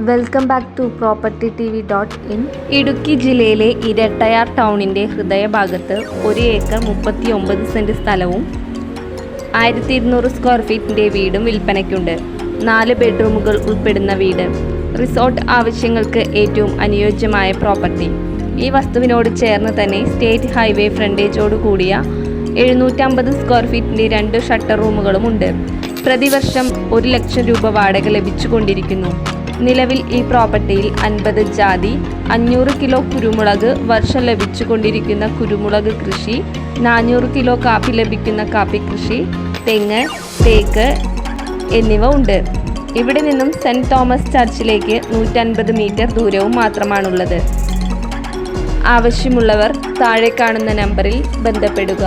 Welcome back to propertytv.in. Idukki ജില്ലയിലെ ഇരട്ടയാർ ടൗണിൻ്റെ ഹൃദയഭാഗത്ത് 1 acre 39 cent സ്ഥലവും 1200 സ്ക്വയർ ഫീറ്റിൻ്റെ വീടും വിൽപ്പനയ്ക്കുണ്ട്. 4 ബെഡ്റൂമുകൾ ഉൾപ്പെടുന്ന വീട്. റിസോർട്ട് ആവശ്യങ്ങൾക്ക് ഏറ്റവും അനുയോജ്യമായ പ്രോപ്പർട്ടി. ഈ വസ്തുവിനോട് ചേർന്ന് തന്നെ സ്റ്റേറ്റ് ഹൈവേ ഫ്രണ്ടേജോട് കൂടിയ 750 സ്ക്വയർ ഫീറ്റിൻ്റെ 2 ഷട്ടർ റൂമുകളുമുണ്ട്. പ്രതിവർഷം 1 ലക്ഷം രൂപ വാടക ലഭിച്ചുകൊണ്ടിരിക്കുന്നു. നിലവിൽ ഈ പ്രോപ്പർട്ടിയിൽ 50 ജാതി, 500 കിലോ കുരുമുളക് വർഷം ലഭിച്ചുകൊണ്ടിരിക്കുന്ന കുരുമുളക് കൃഷി, 400 കിലോ കാപ്പി ലഭിക്കുന്ന കാപ്പി കൃഷി, തെങ്ങ്, തേക്ക് എന്നിവ ഉണ്ട്. ഇവിടെ നിന്നും സെൻറ് തോമസ് ചർച്ചിലേക്ക് 150 മീറ്റർ ദൂരവും മാത്രമാണുള്ളത്. ആവശ്യമുള്ളവർ താഴെ കാണുന്ന നമ്പറിൽ ബന്ധപ്പെടുക.